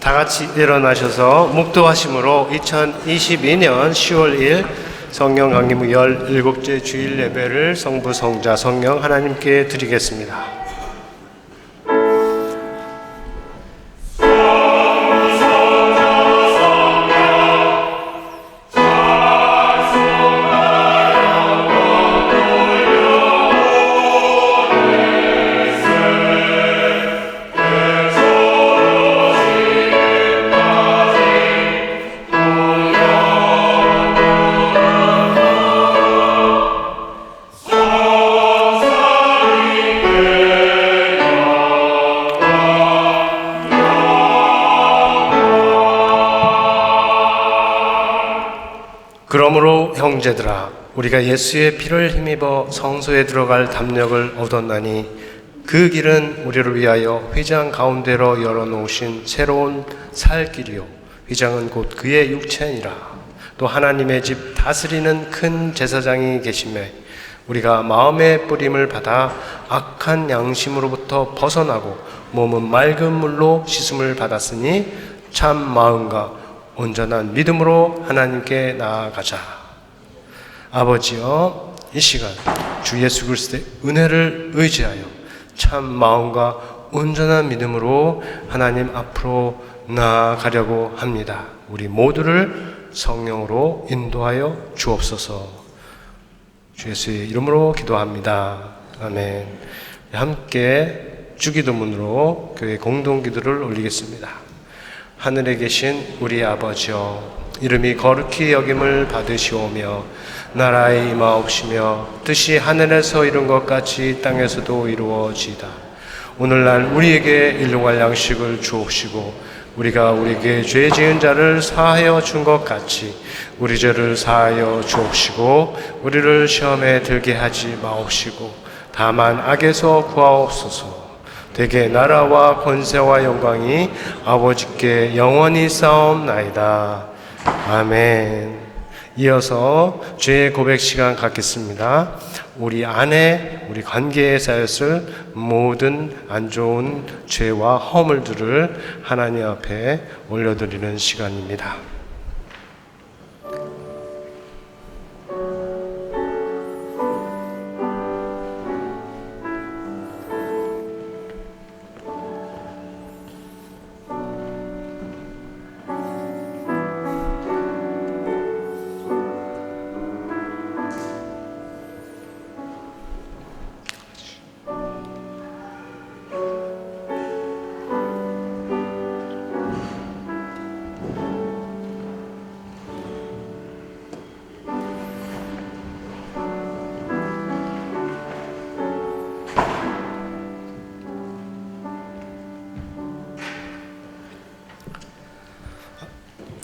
다 같이 일어나셔서 묵도하심으로 2022년 10월 1일 성령 강림 17째 주일 예배를 성부, 성자, 성령 하나님께 드리겠습니다. 그러므로 형제들아, 우리가 예수의 피를 힘입어 성소에 들어갈 담력을 얻었나니 그 길은 우리를 위하여 휘장 가운데로 열어놓으신 새로운 살 길이요, 휘장은 곧 그의 육체니라. 또 하나님의 집 다스리는 큰 제사장이 계시매 우리가 마음의 뿌림을 받아 악한 양심으로부터 벗어나고 몸은 맑은 물로 씻음을 받았으니 참 마음과 온전한 믿음으로 하나님께 나아가자. 아버지여, 이 시간 주 예수 그리스도의 은혜를 의지하여 참 마음과 온전한 믿음으로 하나님 앞으로 나아가려고 합니다. 우리 모두를 성령으로 인도하여 주옵소서. 주 예수의 이름으로 기도합니다. 아멘. 함께 주기도문으로 교회 공동기도를 올리겠습니다. 하늘에 계신 우리 아버지여, 이름이 거룩히 여김을 받으시오며 나라의 임하옵시며 뜻이 하늘에서 이룬 것 같이 땅에서도 이루어지이다. 오늘날 우리에게 일용할 양식을 주옵시고 우리가 우리에게 죄 지은 자를 사하여 준 것 같이 우리 죄를 사하여 주옵시고 우리를 시험에 들게 하지 마옵시고 다만 악에서 구하옵소서. 되게 나라와 권세와 영광이 아버지께 영원히 쌓옵나이다. 아멘. 이어서 죄의 고백 시간 갖겠습니다. 우리 안에 우리 관계에 쌓였을 모든 안 좋은 죄와 허물들을 하나님 앞에 올려드리는 시간입니다.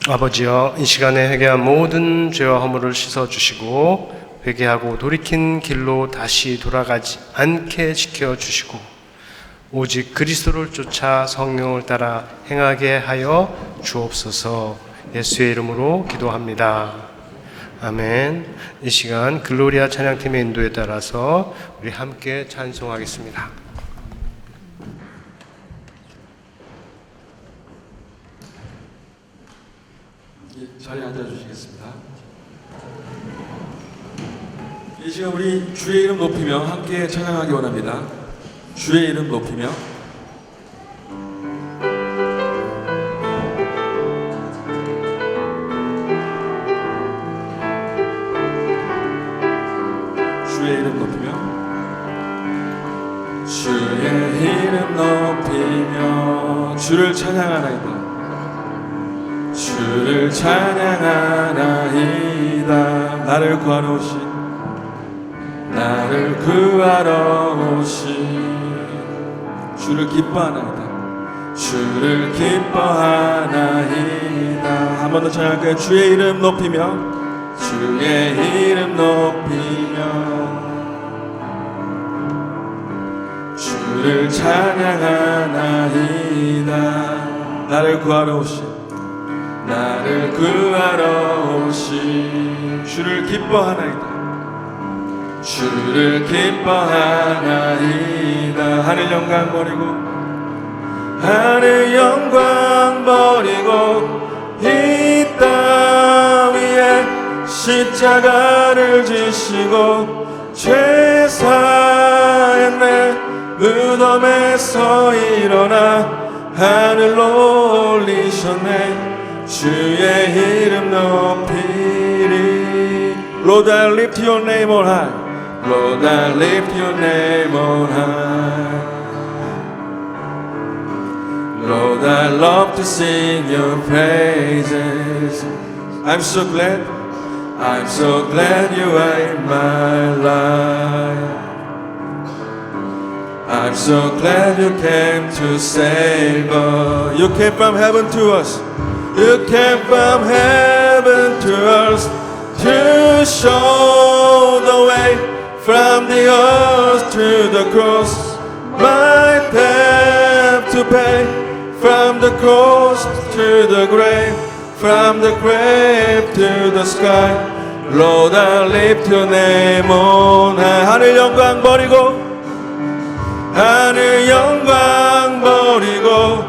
아버지여, 이 시간에 회개한 모든 죄와 허물을 씻어주시고 회개하고 돌이킨 길로 다시 돌아가지 않게 지켜주시고 오직 그리스도를 쫓아 성령을 따라 행하게 하여 주옵소서. 예수의 이름으로 기도합니다. 아멘. 이 시간 글로리아 찬양팀의 인도에 따라서 우리 함께 찬송하겠습니다. 자리에 앉아주시겠습니다. 이 시간 우리 주의 이름 높이며 함께 찬양하기 원합니다. 주의 이름 높이며 주의 이름 높이며 주의 이름 높이며 주를 찬양하나이다. 주를 찬양하나이다. 나를 구하러 오신 주를 기뻐하나이다. 주를 기뻐하나이다. 한 번 더 찬양할까요? 주의 이름 높이며 주의 이름 높이며 주를 찬양하나이다. 나를 구하러 오신 주를 기뻐하나이다. 주를 기뻐하나이다. 하늘 영광 버리고 십자가를 지시고 죄사했네. 무덤에서 일어나 하늘로 올리셨네. 주의 이름 높이리. Lord, I lift your name on high. Lord, I lift your name on high. Lord, I love to sing your praises. I'm so glad you are in my life. I'm so glad you came to save us. You came from heaven to us. You came from heaven to us to show the way from the earth to the cross. My debt to pay, from the cross to the grave, from the grave to the sky. Lord, I lift your name on high. 하늘 영광 버리고, 하늘 영광 버리고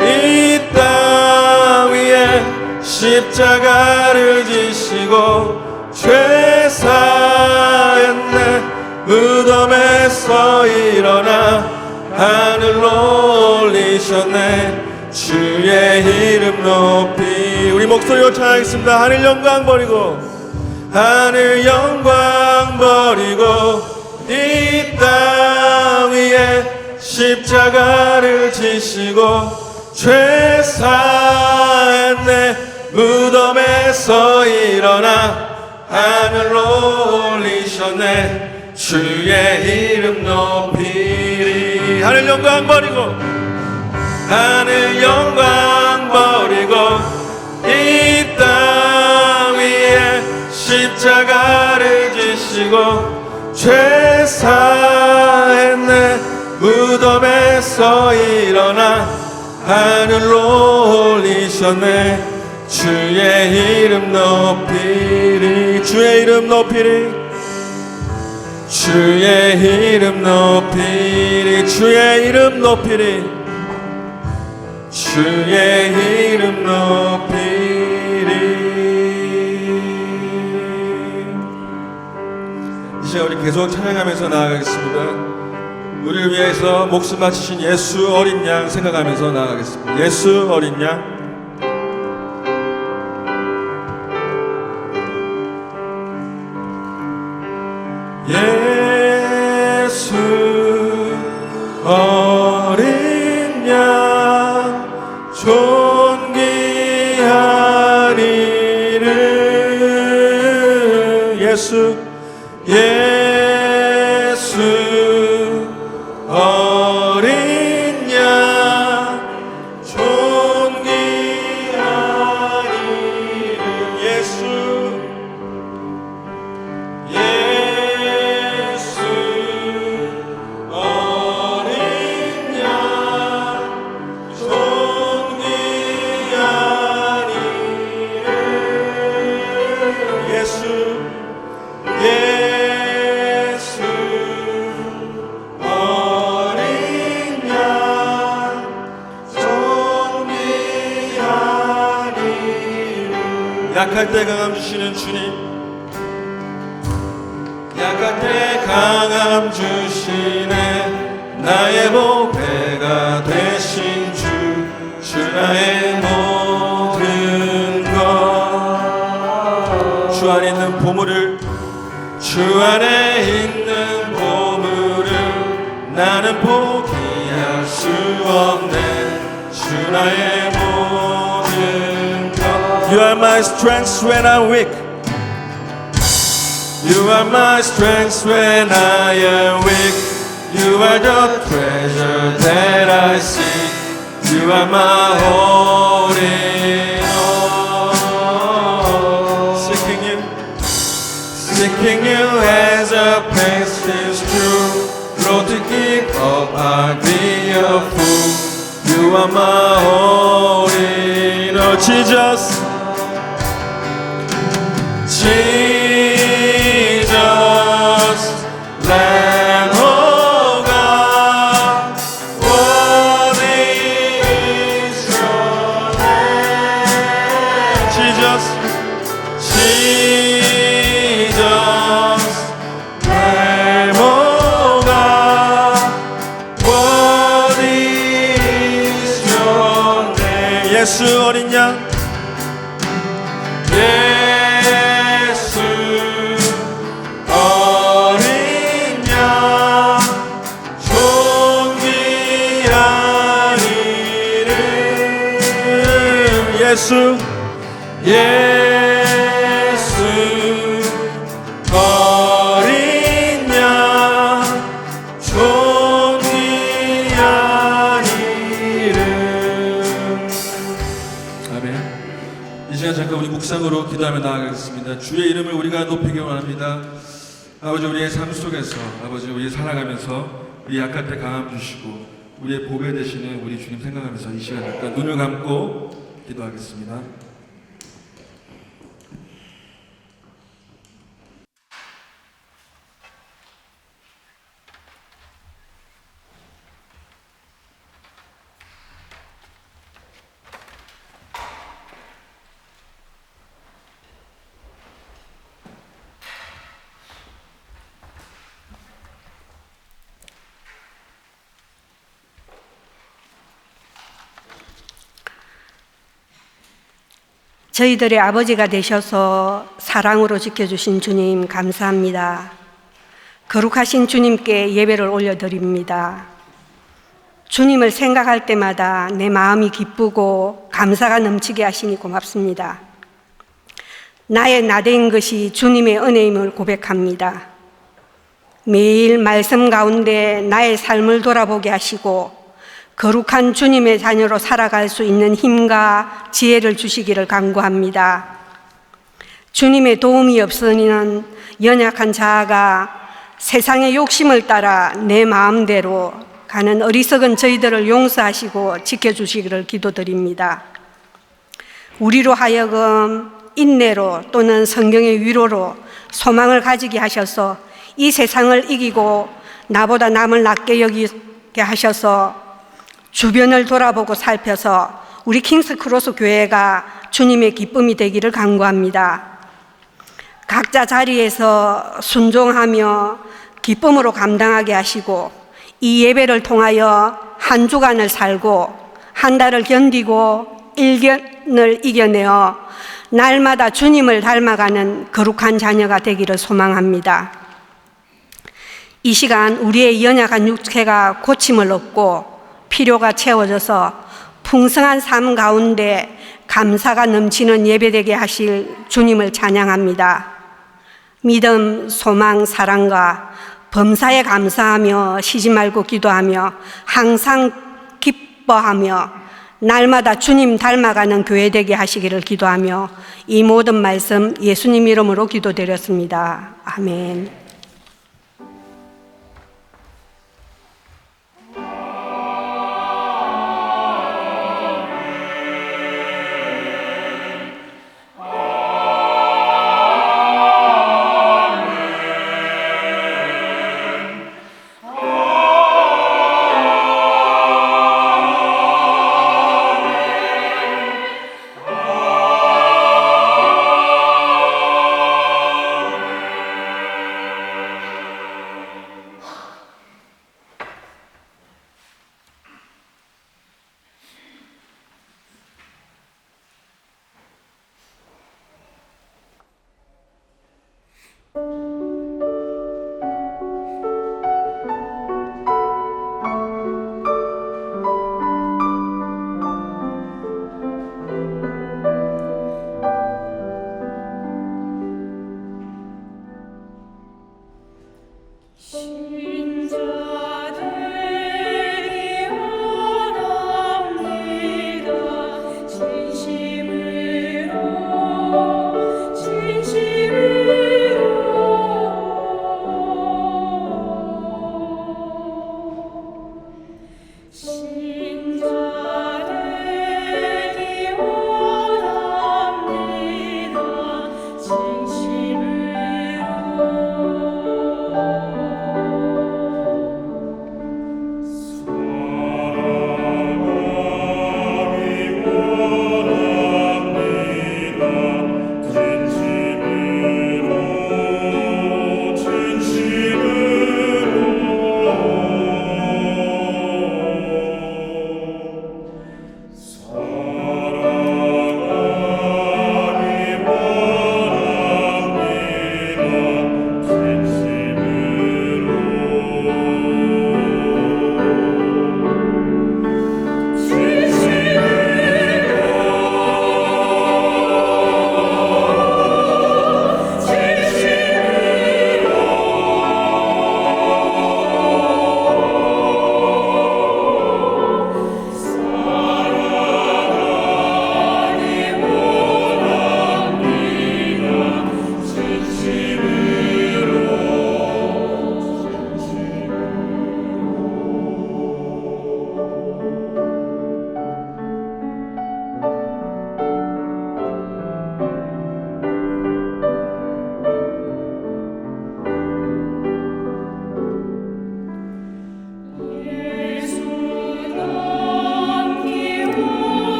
이 땅 위에 십자가를 지시고 죄사했네. 무덤에서 일어나 하늘로 올리셨네. 주의 이름 높이. 우리 목소리로 찬양하겠습니다. 하늘 영광 버리고, 하늘 영광 버리고 이 땅 위에 십자가를 지시고 죄사했네. 무덤에서 일어나 하늘로 올리셨네. 주의 이름 높이리. 하늘 영광 버리고, 하늘 영광 버리고 이 땅 위에 십자가를 지시고 죄사했네. 무덤에서 일어나 하늘로 올리셨네. 주의 이름 높이리. 주의 이름 높이리. 주의 이름 높이리. 주의 이름 높이리. 주의 이름 높이리. 이제 우리 계속 찬양하면서 나아가겠습니다. 우리를 위해서 목숨 바치신 예수 어린 양 생각하면서 나아가겠습니다. 예수 어린 양. 예수 어린 양 존귀한 이름. 예수 어린 양 존귀한 이름. 예수 어린 양 존귀한 이름. 예수 어린 양 존귀한 이름. 약할 때 강함 주시는 주님, 약할 때 강함 주시네. 나의 보배가 되신 주 나의 모든 것. 주 안에 있는 보물을, 주 안에 있는 보물을 나는 포기할 수 없네. 주 나의 모든 것. You are my strength when I'm weak. You are my strength when I am weak. You are the treasure that I seek. You are my all in all. Seeking you as a past is true. Lord, to give up, I'd be a fool. You are my all in all. Jesus, Lamb of God, worthy is your name. Jesus, 예수 어린 양 예수 어린 양 존귀한 이름 예수 어린 양 존귀한 이름. 아멘. 이 시간 잠깐 우리 묵상으로 기도하며 나아가겠습니다. 주의 이름을 우리가 높이기 원합니다. 아버지, 우리의 삶 속에서 아버지 우리 살아가면서 우리 약할 때 강함 주시고 우리의 보배 되시는 우리 주님 생각하면서 이 시간 잠깐 눈을 감고 기도하겠습니다. 저희들의 아버지가 되셔서 사랑으로 지켜주신 주님 감사합니다. 거룩하신 주님께 예배를 올려드립니다. 주님을 생각할 때마다 내 마음이 기쁘고 감사가 넘치게 하시니 고맙습니다. 나의 나된 것이 주님의 은혜임을 고백합니다. 매일 말씀 가운데 나의 삶을 돌아보게 하시고 거룩한 주님의 자녀로 살아갈 수 있는 힘과 지혜를 주시기를 간구합니다. 주님의 도움이 없으니는 연약한 자아가 세상의 욕심을 따라 내 마음대로 가는 어리석은 저희들을 용서하시고 지켜주시기를 기도드립니다. 우리로 하여금 인내로 또는 성경의 위로로 소망을 가지게 하셔서 이 세상을 이기고 나보다 남을 낮게 여기게 하셔서 주변을 돌아보고 살펴서 우리 킹스크로스 교회가 주님의 기쁨이 되기를 간구합니다. 각자 자리에서 순종하며 기쁨으로 감당하게 하시고 이 예배를 통하여 한 주간을 살고 한 달을 견디고 1년을 이겨내어 날마다 주님을 닮아가는 거룩한 자녀가 되기를 소망합니다. 이 시간 우리의 연약한 육체가 고침을 얻고 필요가 채워져서 풍성한 삶 가운데 감사가 넘치는 예배되게 하실 주님을 찬양합니다. 믿음, 소망, 사랑과 범사에 감사하며 쉬지 말고 기도하며 항상 기뻐하며 날마다 주님 닮아가는 교회 되게 하시기를 기도하며 이 모든 말씀 예수님 이름으로 기도드렸습니다. 아멘.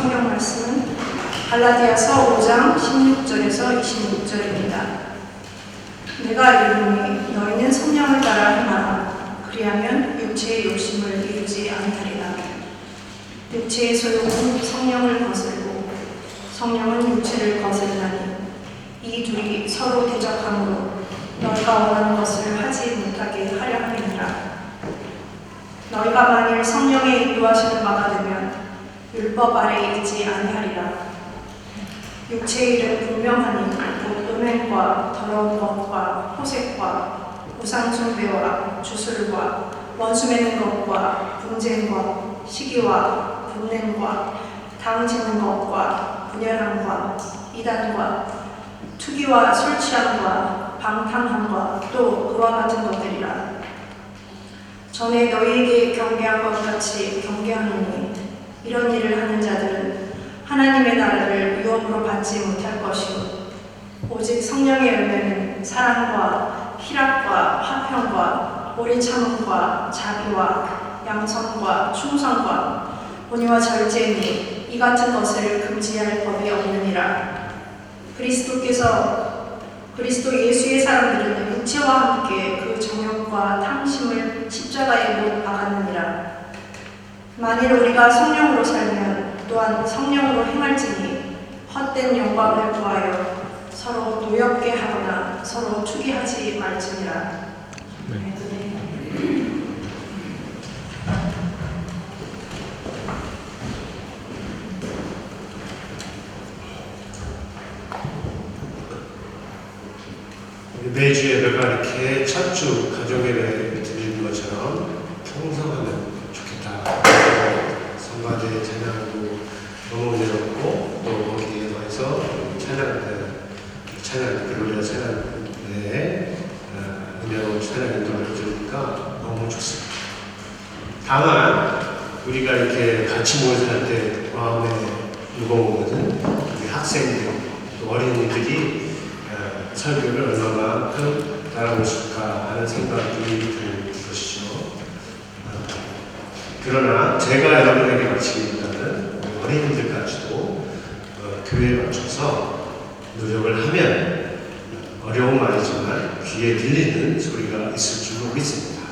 성경 말씀은 갈라디아서 5장 16절에서 26절입니다. 내가 이르노니 너희는 성령을 따라 행하라. 그리하면 육체의 욕심을 이루지 아니하리라. 육체의 소욕은 성령을 거슬고 성령은 육체를 거슬나니 이 둘이 서로 대적하므로 너희가 원하는 것을 하지 못하게 하려 함이니라. 너희가 만일 성령의 인도하시는 바가 되면 율법 아래에 있지 아니하리라. 육체의 일은 분명하니 곧 음행과 더러운 것과 호색과 우상숭배와 주술과 원수 맺는 것과 분쟁과 시기와 분냄과 당 짓는 것과 분열함과 이단과 투기와 술 취함과 방탕함과 또 그와 같은 것들이라. 전에 너희에게 경계한 것 같이 경계하노니 이런 일을 하는 자들은 하나님의 나라를 유업으로 받지 못할 것이요 오직 성령의 열매는 사랑과 희락과 화평과 오래 참음과 자비와 양선과 충성과 온유와 절제니 이 같은 것을 금지할 법이 없느니라. 그리스도 예수의 사람들은 육체와 함께 그 정욕과 탐심을 십자가에 못 박았느니라. 만일 우리가 성령으로 살면 또한 성령으로 행할지니 헛된 영광을 구하여 서로 노엽게 하거나 서로 투기하지 말지니라. 매주 예배가 이렇게 첫 주 가정예배 드리는 것처럼 풍성하면 좋겠다. 성가대 찬양도 너무 은혜롭고 또 거기에 더해서 찬양 그로야 찬양에 은혜로운 찬양 인도를 들으니까 너무 좋습니다. 다만 우리가 이렇게 같이 모여서 할 때 마음에 무거운 것은 우리 학생들 또 어린이들이 설교를 얼마만큼 따라오실까 하는 생각들이 드는 것이죠. 그러나 제가 여러분에게 마치기보다는 어린이들까지도 교회에 맞춰서 노력을 하면 어려운 말이지만 귀에 들리는 소리가 있을 줄로 믿습니다.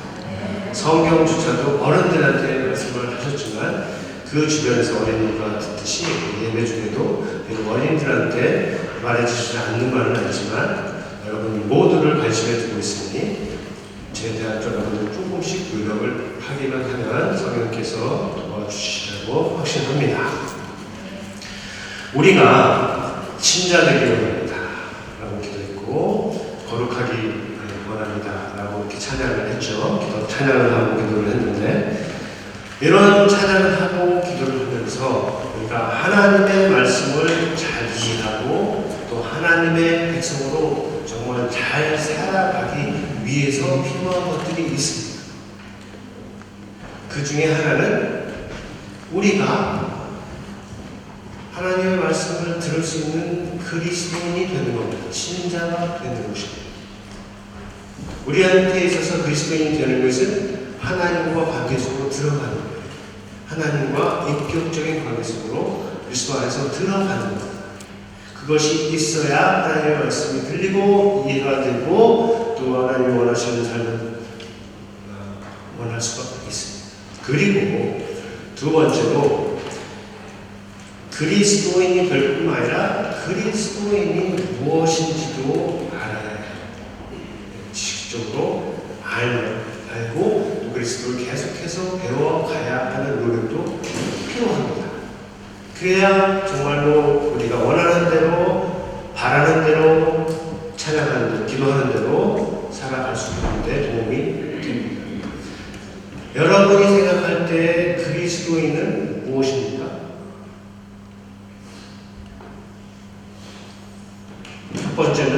성경조차도 어른들한테 말씀을 하셨지만 그 주변에서 어린이가 듣듯이 예배 중에도 어린이들한테 말해주지 않는 말은 아니지만 여러분 모두를 관심에 두고 있으니 최대한 여러분들 조금씩 노력을 하기만 하면 성령께서 도와주시라고 확신합니다. 우리가 친자되기를 원합니다 라고 기도했고 거룩하기 원합니다 라고 이렇게 찬양을 했죠. 찬양을 하고 기도를 했는데 이런 찬양을 하고 기도를 하면서 우리가 하나님의 말씀을 잘 이해하고 또 하나님의 백성으로 정말 잘 살아가기 위해서 필요한 것들이 있습니다. 그 중에 하나는 우리가 하나님의 말씀을 들을 수 있는 그리스도인이 되는 겁니다. 신자가 되는 것입니다. 우리한테 있어서 그리스도인이 되는 것은 하나님과 관계 속으로 들어가는 거예요. 하나님과 인격적인 관계 속으로 그리스도 안에서 들어가는 겁니다. 그것이 있어야 하나님의 말씀이 들리고 이해가 되고 또 하나님이 원하시는 삶을 원할 수가 있습니다. 그리고 두 번째로 그리스도인이 될 뿐만 아니라 그리스도인이 무엇인지도 알아야 해요. 지식적으로 알고 또 그리스도를 계속해서 배워가야 하는 노력도 필요합니다. 그래야 정말로 우리가 원하는 대로 바라는 대로 찬양하는 대로 기도하는 대로 살아갈 수 있는데 도움이 됩니다. 여러분이 생각할 때 그리스도인은 무엇입니까? 첫 번째는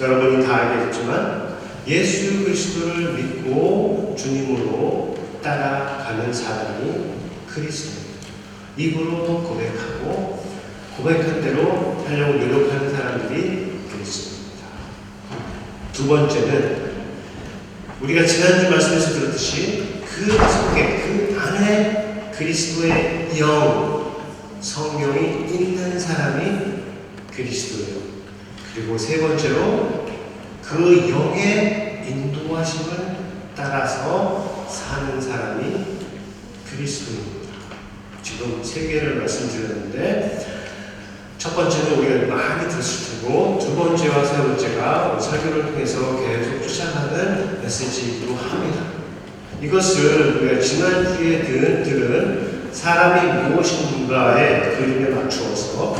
여러분이 다 알겠지만 예수 그리스도를 믿고 주님으로 따라가는 사람이 그리스도입니다. 입으로 고백하고 고백한 대로 하려고 노력하는 사람들이 그리스도입니다. 두 번째는 우리가 지난주 말씀에서 들었듯이 그 속에 그 안에 그리스도의 영 성령이 있는 사람이 그리스도예요. 그리고 세 번째로 그 영의 인도하심을 따라서 사는 사람이 그리스도입니다. 지금 세 개를 말씀드렸는데 첫 번째는 우리가 많이 들었을 테고 두 번째와 세 번째가 설교를 통해서 계속 쫓아가는 메시지이기도 합니다. 이것을 우리가 지난주에 들은 사람이 무엇인가의 그림에 맞추어서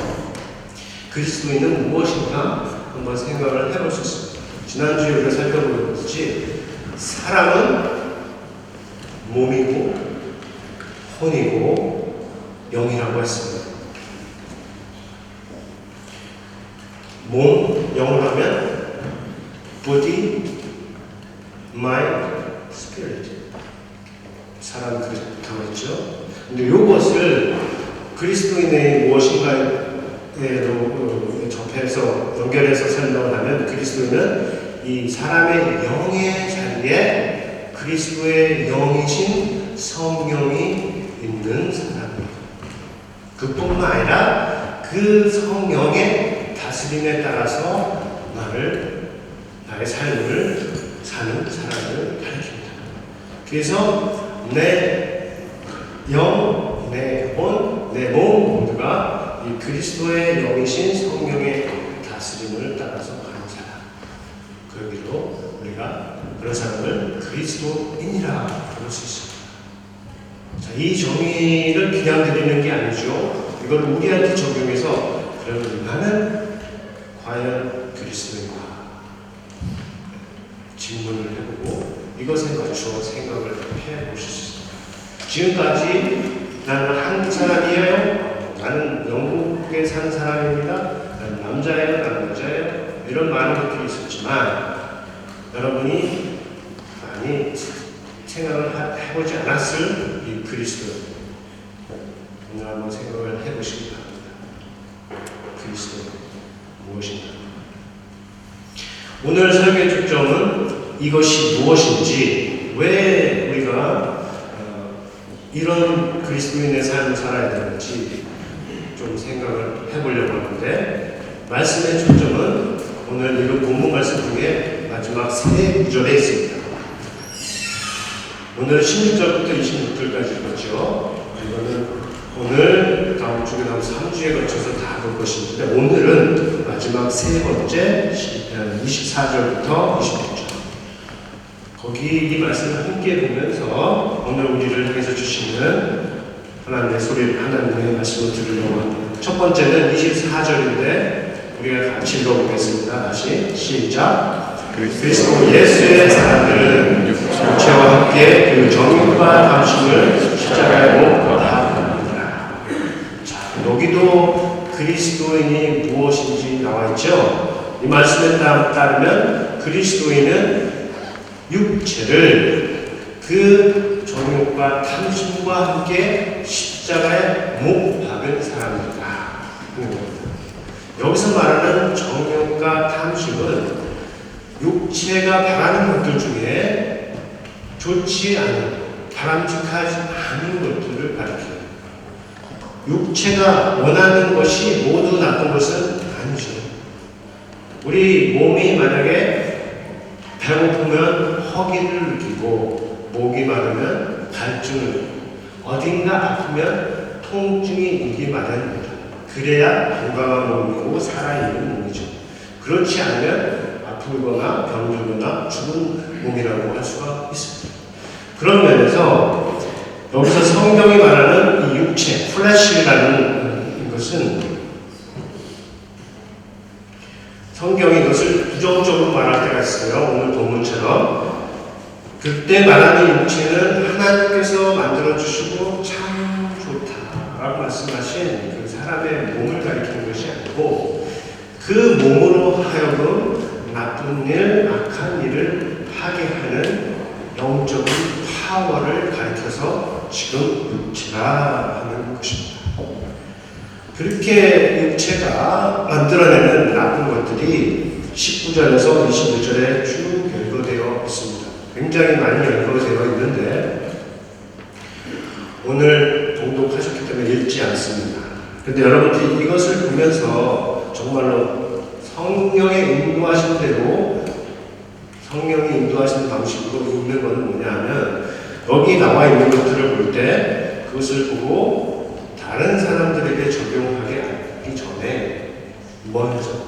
그리스도인은 무엇인가 한번 생각을 해볼 수 있습니다. 지난주에 우리가 살펴보았듯이 사람은 몸이고 혼이고 영이라고 했습니다. 몸, 영어로 하면 body, mind, spirit. 사람 그렇다고 했죠. 근데 이것을 그리스도인의 무엇인가로 접해서 연결해서 설명을 하면 그리스도인은 이 사람의 영의 자리에 그리스도의 영이신 성령이 있는 사람입니다. 그뿐만 아니라 그 성령의 다스림에 따라서 나의 삶을 사는 사람을 가리킵니다. 그래서 내 영, 내 혼, 내 몸 모두가 이 그리스도의 영이신 성령의 다스림을 따라서 가는 사람. 그러기로 우리가 그런 사람을 그리스도인이라 부를 수 있습니다. 자, 이 정의를 그냥 드리는 게 아니죠. 이걸 우리한테 적용해서 그러면 나는 과연 그리스도인가? 질문을 해보고 이것에 맞추어 생각을 해보실 수 있습니다. 지금까지 나는 한국 사람이에요. 나는 영국에 사는 사람입니다. 나는 남자예요. 나는 여자예요. 이런 많은 것들이 있었지만 여러분이 많이 생각을 해보지 않았을 이 그리스도 오늘 한번 생각을 해보시기 바랍니다. 그리스도 무엇인가? 오늘 설교의 초점은 이것이 무엇인지, 왜 우리가 이런 그리스도인의 삶을 살아야 되는지 좀 생각을 해보려고 하는데, 말씀의 초점은 오늘 읽은 본문 말씀 중에 마지막 세 구절에 있습니다. 오늘 16절부터 26절까지 읽었죠. 이거는 오늘 다음 주에 다음 3주에 거쳐서 다 볼 것인데, 오늘은 마지막 세 번째 24절부터 26절 거기 이 말씀을 함께 보면서 오늘 우리를 향해서 주시는 하나님의 소리를, 하나님의 말씀을 들으려고 합니다. 첫 번째는 24절인데 우리가 같이 읽어보겠습니다. 다시 시작. 그리스도 예수의 사람들은 육체와 함께 그 정욕과 탐심을 십자가에 못 박았느니라. 자, 여기도 그리스도인이 무엇인지 나와 있죠. 이 말씀에 따르면 그리스도인은 육체를 그 정욕과 탐심과 함께 십자가에 못 박은 사람이다 하는 겁니다. 여기서 말하는 정욕과 탐심은 육체가 바라는 것들 중에 좋지 않은, 바람직하지 않은 것들을 가리킵니다. 육체가 원하는 것이 모두 나쁜 것은 아니죠. 우리 몸이 만약에 배고프면 허기를 느끼고, 목이 마르면 갈증을, 어딘가 아프면 통증이 오기 마련입니다. 그래야 건강한 몸이고 살아있는 몸이죠. 그렇지 않으면 아프거나 병들거나 죽은 몸이라고 할 수가 있습니다. 그런 면에서 여기서 성경이 말하는 이 육체, 플래시라는 것은 성경이 이것을 부정적으로 말할 때가 있어요. 오늘 본문처럼. 그때 말하는 육체는 하나님께서 만들어주시고 참 좋다라고 말씀하신 그 사람의 몸을 가리키는 것이 아니고, 그 몸으로 하여금 나쁜 일, 악한 일을 하게 하는 영적인 파워를 가리켜서 지금 육체라 하는 것입니다. 그렇게 육체가 만들어내는 나쁜 것들이 19절에서 21절에 쭉 열거되어 있습니다. 굉장히 많이 열거되어 있는데 오늘 봉독하셨기 때문에 읽지 않습니다. 그런데 여러분들이 이것을 보면서 정말로 성령의 인도하신 대로, 성령이 인도하시는 방식으로 읽는 것은 뭐냐 하면, 여기 나와 있는 것들을 볼 때 그것을 보고 다른 사람들에게 적용하기 전에 먼저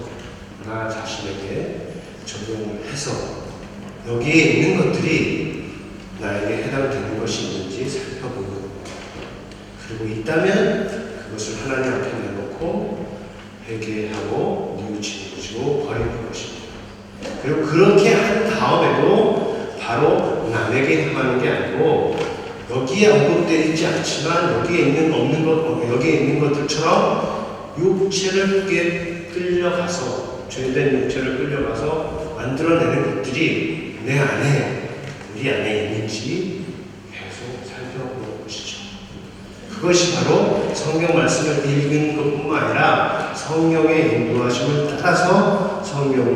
나 자신에게 적용을 해서 여기에 있는 것들이 나에게 해당되는 것이 있는지 살펴보는 것. 그리고 있다면 그것을 하나님 앞에 내놓고 회개하고 뉘우치고 버리는 것입니다. 그리고 그렇게 한 다음에도 바로 남에게 행하는 게 아니고, 여기에 언급되어 있지 않지만 여기에 있는 것들처럼 육체를 끌려가서, 죄된 육체를 끌려가서 만들어내는 것들이 내 안에, 우리 안에 있는지 계속 살펴보는 것이죠. 그것이 바로 성경 말씀을 읽는 것뿐만 아니라 성령의 인도하심을 따라서 성경을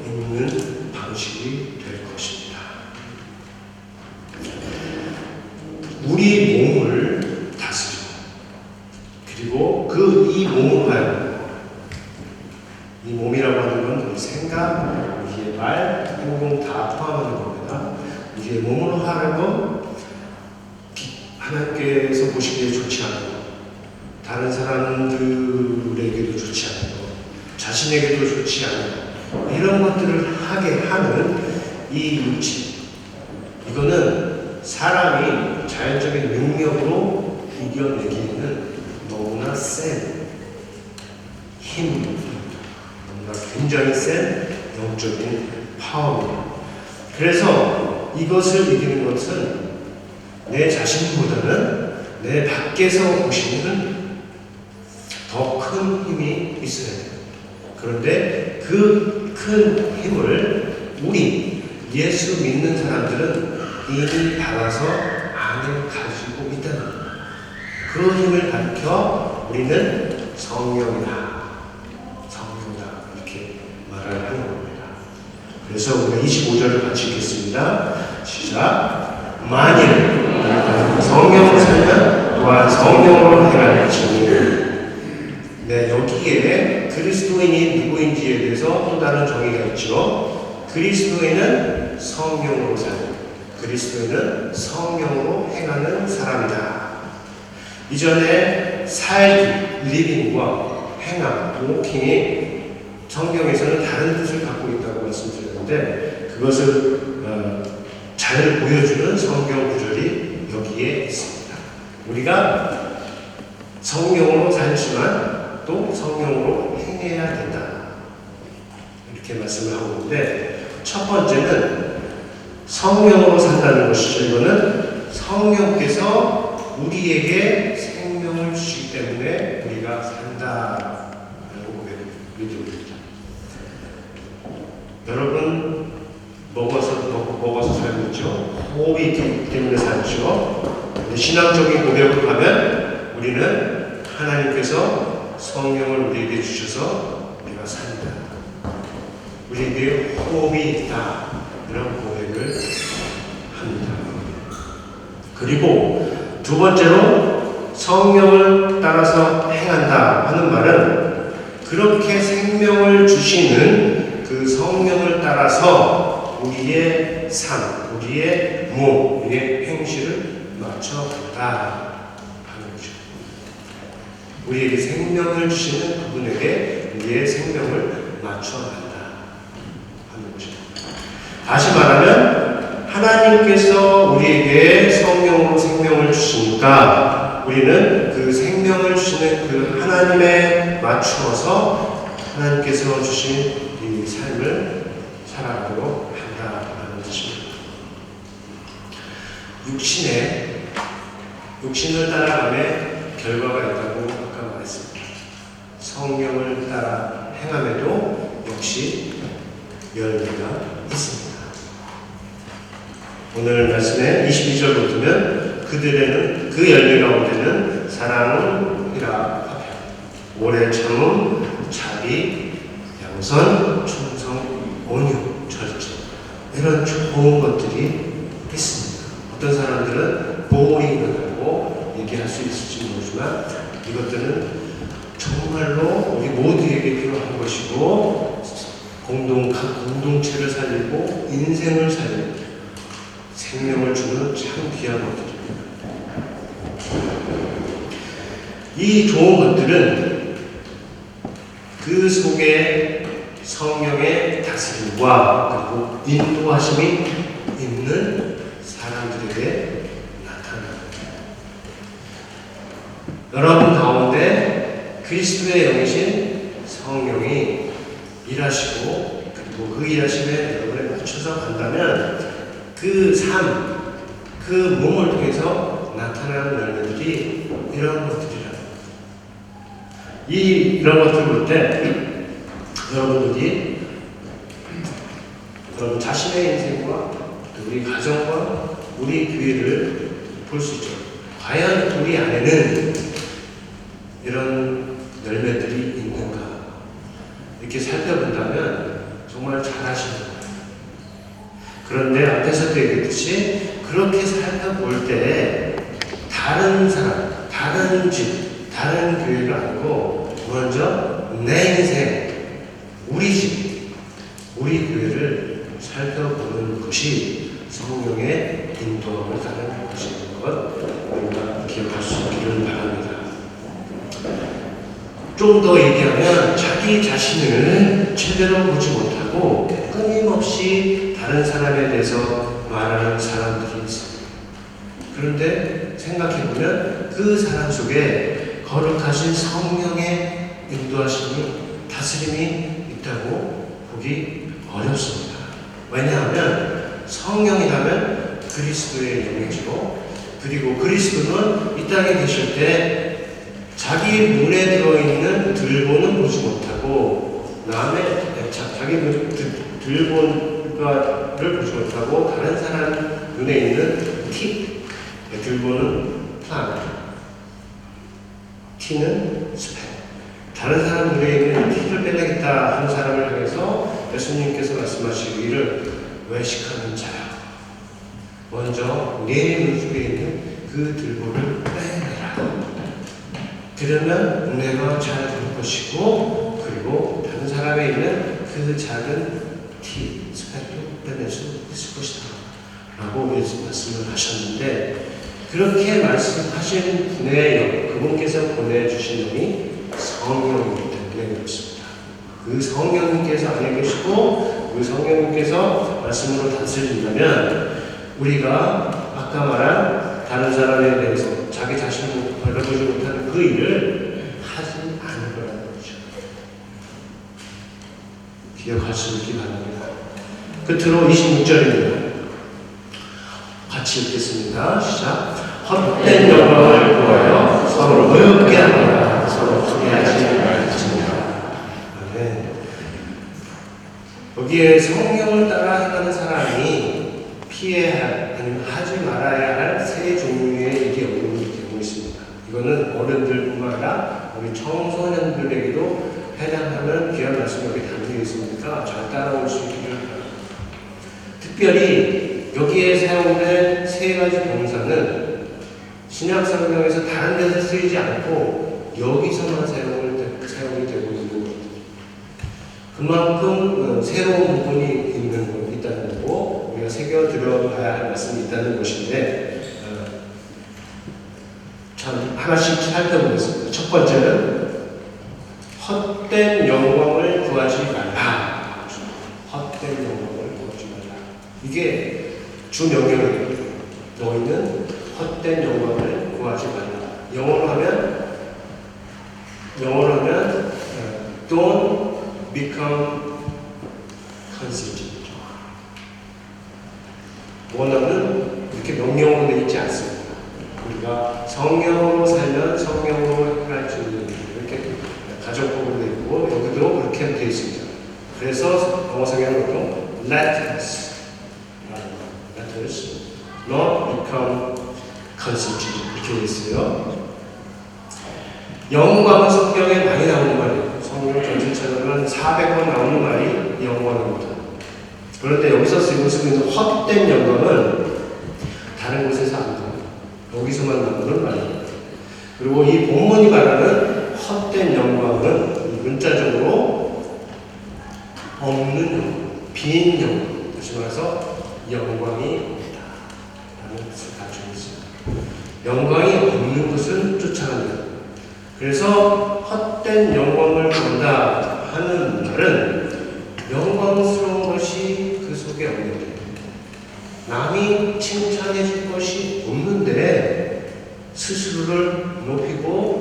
읽는 방식이 될 것입니다. 우리 몸을 다스려, 그리고 이 몸을 하여, 이 몸이라고 하는 건 우리 생각, 우리의 말, 행동 다 포함하는 겁니다. 우리의 몸으로 하는 건 하나님께서 보시기에 좋지 않은 것, 다른 사람들에게도 좋지 않은 것, 자신에게도 좋지 않은 것, 이런 것들을 하게 하는 이 육체, 이거는 사람이 자연적인 능력으로 이겨내기에는 너무나 센 힘, 너무나 굉장히 센 영적인 파워입니다. 그래서 이것을 이기는 것은 내 자신보다는 내 밖에서 보시는 더 큰 힘이 있어야 돼요. 그런데 그 큰 힘을 우리 예수 믿는 사람들은 이미 받아서 안에 가지고 있다는 거예요. 그 힘을 가르쳐 우리는 성령이다, 이렇게 말을 하는 겁니다. 그래서 우리가 25절을 같이 읽겠습니다. 시작. 만일 성령으로 살면 또한 성령으로 행할지니. 네, 여기에 그리스도인이 누구인지에 대해서 또 다른 정의가 있죠. 그리스도인은 성령으로 살고, 그리스도인은 성령으로 행하는 사람이다. 이전에 살기, 리빙과 행함, 워킹이 성경에서는 다른 뜻을 갖고 있다고 말씀드렸는데, 그것을 잘 보여주는 성경 구절이 여기에 있습니다. 우리가 성령으로 살지만 또 성령으로 행해야 된다, 이렇게 말씀을 하고 있는데, 첫 번째는 성령으로 산다는 것이죠. 이거는 성령께서 우리에게 생명을 주시기 때문에 우리가 산다라고 믿습니다. 여러분, 먹어서 살고 있죠. 호흡이 있기 때문에 살죠. 신앙적인 고백으로 가면 우리는 하나님께서 성령을 우리에게 주셔서 우리가 산다, 우리에게 호흡이 있다, 이런 고백을 합니다. 그리고 두 번째로 성령을 따라서 행한다 하는 말은, 그렇게 생명을 주시는 그 성령을 따라서 우리의 삶, 우리의 몸, 우리의 행실을 맞춰간다 하는 거죠. 우리에게 생명을 주시는 그분에게 우리의 생명을 맞춰간다 하는 거죠. 다시 말하면 하나님께서 우리에게 성령으로 생명을 주시니까 우리는 그 생명을 주시는 그 하나님에 맞추어서 하나님께서 주신 이 삶을 살아가도록 한다는 뜻입니다. 육신을 따라감에 결과가 있다고 아까 말했습니다. 성령을 따라 행함에도 역시 열매가 있습니다. 오늘 말씀에 22절부터는 그들에는 그 열매 가운데는 사랑이라 오래 참음, 자비, 양선, 충성, 온유, 절제, 이런 좋은 것들이 있습니다. 어떤 사람들은 보응이 있다고 얘기할 수 있을지 모르지만 이것들은 정말로 우리 모두에게 필요한 것이고 각 공동체를 살리고 인생을 살리고 생명을 주는 참 귀한 것들입니다. 이 좋은 것들은 그 속에 성령의 다스림과 그리고 인도하심이 있는 사람들에게 나타납니다. 여러분 가운데 그리스도의 영이신 성령이 일하시고 그리고 그 일하심에 여러분에 맞춰서 간다면 그 삶, 그 몸을 통해서 나타나는 열매들이 이런 것들이라. 이런 것들을 볼 때 여러분들이 여러분 자신의 인생과 우리 가정과 우리 교회를 볼 수 있죠. 과연 우리 안에는 이런 열매들이 있는가? 이렇게 살펴본다면 정말 잘하시는 거예요. 그런데 앞에서도 얘기했듯이 그렇게 살펴볼 때 다른 사람, 다른 집, 다른 교회가 아니고 먼저 내 인생, 우리 집, 우리 교회를 살펴보는 것이 성령의 인도함을 따르는 것인 것 우리가 기억할 수 있기를 바랍니다. 좀 더 얘기하면 자기 자신을 제대로 보지 못하고 끊임없이 다른 사람에 대해서 말하는 사람들이 있습니다. 그런데 생각해보면 그 사람 속에 거룩하신 성령의 인도하심이 다스림이 있다고 보기 어렵습니다. 왜냐하면 성령이라면 그리스도의 영이죠. 그리고 그리스도는 이 땅에 계실 때 자기 눈에 들어있는 들보는 보지 못하고 자기 들보를 보지 못하고 다른 사람 눈에 있는 티, 들보는 플란, 티는 스펙. 다른 사람 눈에 있는 티를 빼내겠다 하는 사람을 향해서 예수님께서 말씀하시기를 외식하는 자야. 먼저 내 눈 속에 있는 그 들보를 빼내라. 그러면 내가 잘 될 것이고 그리고 다른 사람에 있는 그 작은 티, 스펙도 빼낼 수 있을 것이다 라고 말씀을 하셨는데 그렇게 말씀하신 분의 그분께서 보내주신 분이 성령이기 때문에 그렇습니다. 그 성령님께서 안에 계시고 그 성령님께서 말씀으로 다스린다면 우리가 아까 말한 다른 사람에 대해서 자기 자신을 바라보지 못하는 그 일을 하지 않을 거라는 거죠. 기억할 수 있기 바랍니다. 끝으로 26절입니다. 같이 읽겠습니다. 시작. 헛된 영광을 구하여 서로 의롭게 하느라 서로 소개하지 말지니라. 네. 여기에 성령을 따라 행하는 사람이 피해야 할, 아니면 하지 말아야 할 세 종류의 일이 여기 되고 있습니다. 이거는 어른들뿐만 아니라 우리 청소년들에게도 해당하는 귀한 말씀이 여기 담겨 있으니까 잘 따라올 수 있기를 바랍니다. 특별히 여기에 사용된 세 가지 동사는 신약 성경에서 다른 데서 쓰이지 않고 여기서만 사용이 되고 있는 겁니다. 그만큼 새로운 부분이 있다는 거고 우리가 새겨 들어가야 할 말씀이 있다는 것인데 참 하나씩 살펴보겠습니다. 첫 번째는 헛된 영광을 구하지 말라. 헛된 영광을 구하지 말라. 이게 주 명령이에요. 너희는 헛된 영광을 구하지 말라. 영어로 하면 don't become conceited. 원어는 이렇게 명령으로 되어 있지 않습니다. 우리가 성령으로 살면 성령으로 행할 수 있는 이렇게 가정법으로 되어 있고 여기도 그렇게 되어 있습니다. 그래서 영어 성경은 보통 let us not become conceited 이렇게 되어 있어요. 영광은 성경에 많이 나오는 말이에요. 성경 전체처럼 400번 나오는 말이 영광입니다. 그런데 여기서 쓰고 있는 헛된 영광은 다른 곳에서 안 나와요. 여기서만 나오는 말입니다. 그리고 이 본문이 말하는 헛된 영광은 이 문자적으로 없는 영광, 빈 영광, 다시 말해서 영광이 없다 라는 뜻을 가지고 있습니다. 영광이 없는 것을 쫓아간다. 그래서 헛된 영광을 본다 하는 말은 영광스러운 것이 그 속에 없는데, 남이 칭찬해 줄 것이 없는데 스스로를 높이고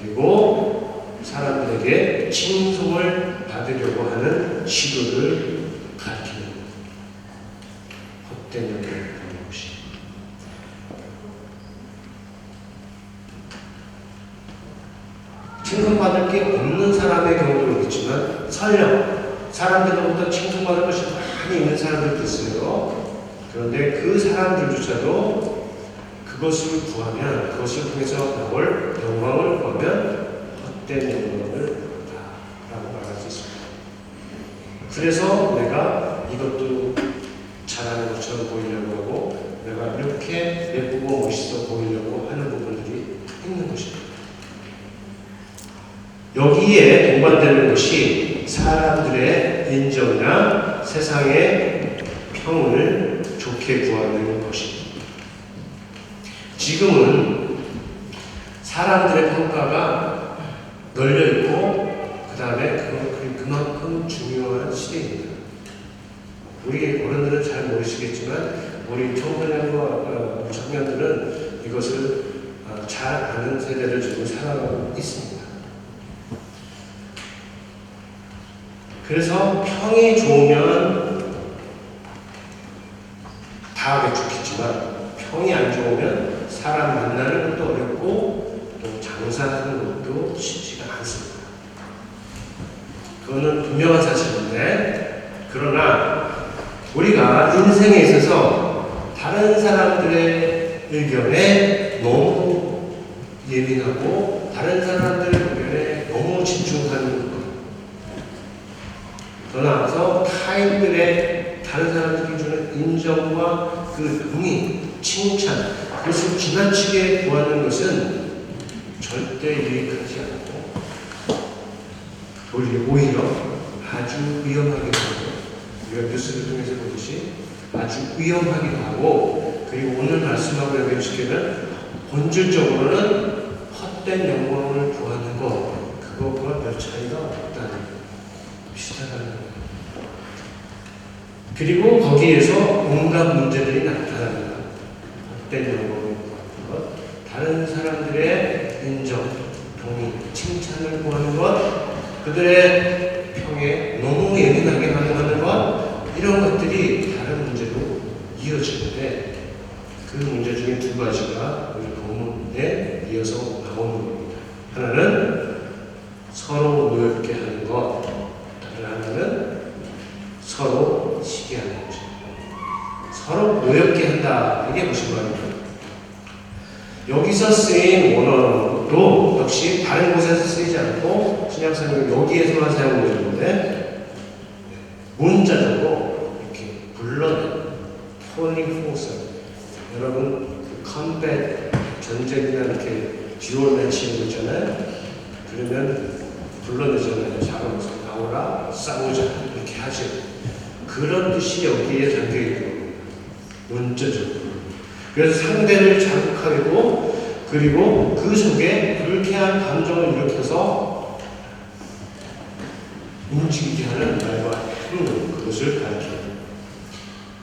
그리고 사람들에게 칭송을 받으려고 하는 시도를 가리키는 헛된 영광을 보는 것이. 칭송받을 게 없는 사람의 경우도 있지만 설령 사람들로부터 칭송받을 것이 많이 있는 사람들도 있어요. 그런데 그 사람들조차도 그것을 구하면, 그것을 통해서 나올 영광을 구하면 헛된 영광을 받다라고 말할 수 있습니다. 그래서 내가 이것도 잘하는 것처럼 보이려고 하고 내가 이렇게 예쁘고 멋있어 보이려고 하는 부분들이 있는 것입니다. 여기에 동반되는 것이 사람들의 인정이나 세상의 평을 좋게 구하는 것입니다. 지금은 사람들의 평가가 널려있고 그 다음에 그만큼 중요한 시대입니다. 우리 어른들은 잘 모르시겠지만 우리 청소년과 청년들은 이것을 잘 아는 세대를 지금 살아가고 있습니다. 그래서 평이 좋으면 다 하기 좋겠지만 평이 안 좋으면 사람 만나는 것도 어렵고 또 장사하는 것도 쉽지가 않습니다. 그거는 분명한 사실인데, 그러나 우리가 인생에 있어서 다른 사람들의 의견에 너무 예민하고 다른 사람들의 의견에 너무 집중하는 것, 더 나아가서 타인들의 다른 사람들이 주는 인정과 그 동의, 칭찬, 그것을 지나치게 구하는 것은 절대 유익하지 않고 오히려 아주 위험하기도 하고, 우리가 뉴스를 통해서 보듯이 아주 위험하기도 하고, 그리고 오늘 말씀하고 연결시키면 본질적으로는 헛된 영광을 구하는 것, 그것과 별 차이가 없다는 것, 비슷하다는 것. 그리고 거기에서 온갖 문제들이 나타납니다. 헛된 영광을 구하는 것, 다른 사람들의 인정, 동의, 칭찬을 구하는 것, 그들의 평에 너무 예민하게 반응하는 것, 이런 것들이 다른 문제로 이어지는데, 그 문제 중에 두 가지가 우리 본문에 이어서 나오는 겁니다. 하나는 서로 노엽게 하는 것, 다른 하나는 서로 시기하는 것입니다. 서로 노엽게 한다, 이게 무슨 말입니까? 여기서 쓰인 원어도 역시 다른 곳에서 쓰이지 않고 신약성경 여기에서만 사용되는데, 문자적으로 이렇게 불러내는 폴링 포스, 여러분 그 컴뱃 전쟁이나 이렇게 듀얼 매치는 거 있잖아요. 그러면 불러내잖아요. 잡아서 나오라, 싸우자, 이렇게 하죠. 그런 뜻이 여기에 담겨 있는 겁니다. 문자적으로. 그래서 상대를 자극하고, 그리고 그 속에 불쾌한 감정을 일으켜서 움직이게 하는 말과 행동, 그것을 가르쳐요.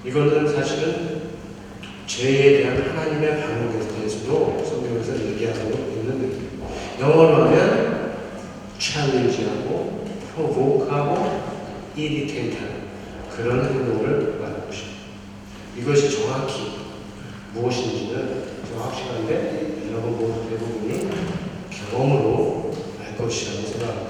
이거는 사실은 죄에 대한 하나님의 반응에 대해서도 성경에서 얘기하고 있는데, 영어로 하면 challenge하고 provoke하고 irritate하는 그런 행동을 말하는 것입니다. 이것이 정확히 무엇인지는 좀 확실한데, 여러분 모두 대부분이 경험으로 알 것이라고 생각합니다.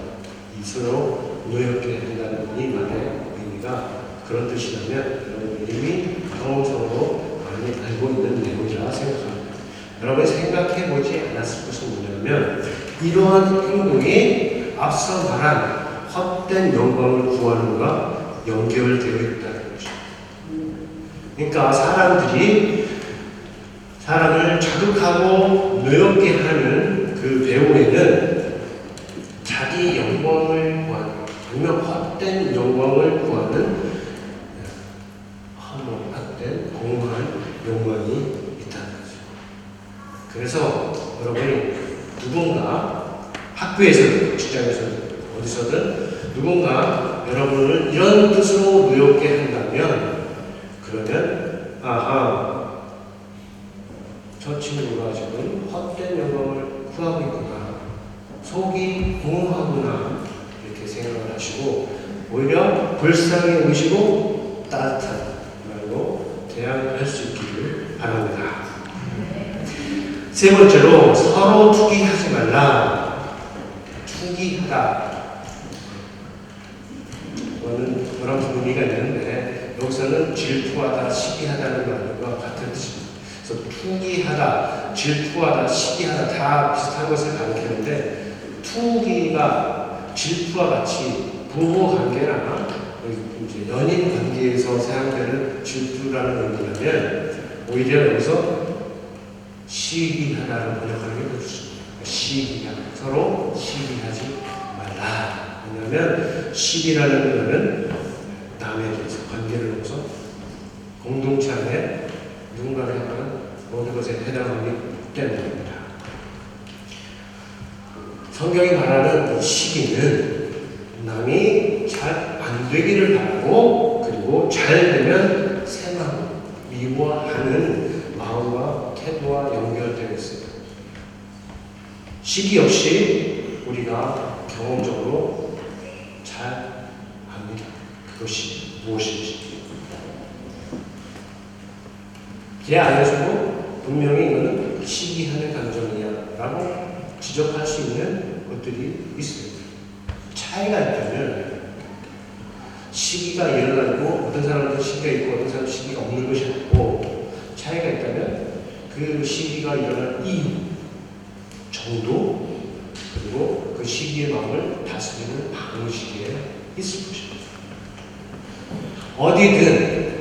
이 서로 노엽게 한다는 이 말의 의미가 그런 뜻이라면 여러분이 이미 경험적으로 많이 알고 있는 내용이라 생각합니다. 여러분이 생각해보지 않았을 것은 뭐냐면, 이러한 행동이 앞서 말한 헛된 영광을 구하는 것과 연결되어 있다는 것입니다. 그러니까 사람들이 사람을 자극하고 노엽게 하는 그 배후에는 자기 영광을 구하는, 아니면 헛된 영광을 구하는 헛된 공허한 욕망이 있다는 거죠. 그래서 여러분이 누군가 학교에서, 직장에서, 어디서든 누군가 여러분을 이런 뜻으로 노엽게 한다면, 그러면 아하, 저 친구가 지금 헛된 영광을 구하고 있구나, 속이 공허하구나, 이렇게 생각을 하시고 오히려 불쌍히 여기시고 따뜻한 말로 대항할 수 있기를 바랍니다. 세 번째로, 서로 투기하지 말라. 투기하다, 이거는 여러 의미가 있는데 여기서는 질투하다, 시기하다는 말과 같은 뜻입니다. 그래서 투기하다, 질투하다, 시기하다 다 비슷한 것을 가리키는데, 투기가 질투와 같이 부부 관계나 이제 연인 관계에서 사용되는 질투라는 의미라면, 오히려 여기서 시기하다를 번역하는 게 더 좋습니다. 시기하다, 서로 시기하지 말라. 왜냐하면 시기라는 의미는 남에 대해서, 관계를 넘어서 공동체 안에 누군가를 향한 모든 것에 해당하기 때문입니다. 성경이 말하는 이 시기는 남이 잘 안 되기를 바라고, 그리고 잘 되면 생하고 미워하는 마음과 태도와 연결되어 있습니다. 시기 역시 우리가 경험적으로 잘 압니다. 그것이 무엇인지. 제 안에서도 분명히 이거는 시기하는 감정이야 라고 지적할 수 있는 것들이 있습니다. 차이가 있다면, 시기가 일어나고 어떤 사람은 시기가 있고 어떤 사람은 시기가 없는 것이 없고, 차이가 있다면 그 시기가 일어난 이유, 정도, 그리고 그 시기의 마음을 다스리는 방식에 있을 것입니다. 어디든,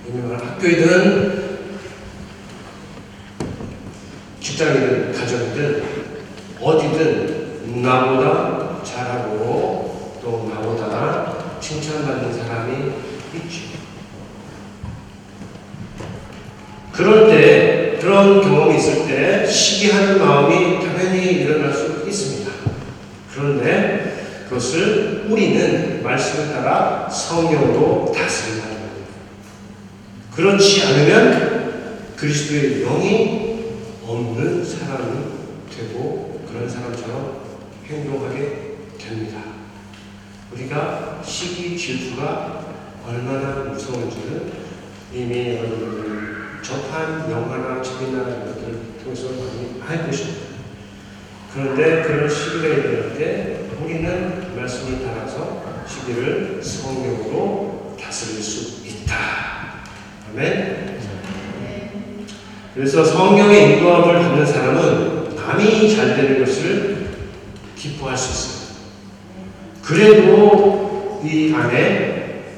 유명한 학교이든 직장이든 가정이든 어디든 나보다 잘하고 또 나보다 칭찬받는 사람이 있죠. 그럴 때, 그런 경험이 있을 때 시기하는 마음이 당연히 일어날 수 있습니다. 그런데 그것을 우리는 말씀을 따라 성령으로 다스린다는 겁니다. 그렇지 않으면 그리스도의 영이 없는 사람이 되고 그런 사람처럼 행동하게 됩니다. 우리가 시기, 질투가 얼마나 무서운지는 이미 여러분들이 접한 영화나 책이나 이런 것들을 통해서 많이 알고 있습니다. 그런데 그런 시기가 일어날 때 우리는 말씀을 따라서 시기를 성령으로 다스릴 수 있다. 아멘. 그래서 성령의 인도함을 받는 사람은 남이 잘 되는 것을 기뻐할 수 있어요. 그래도 이 안에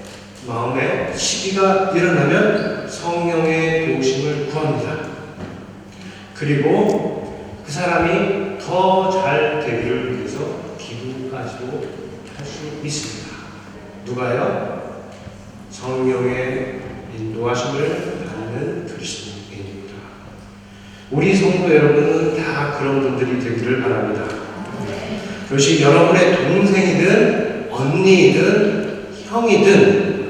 마음에 시기가 일어나면 성령의 도우심을 구합니다. 그리고 그 사람이 더 잘 되기를 위해서 기도까지도 할 수 있습니다. 누가요? 성령의 인도하심을 받는 그리스도인입니다. 우리 성도 여러분은 다 그런 분들이 되기를 바랍니다. 그것이 여러분의 동생이든 언니이든 형이든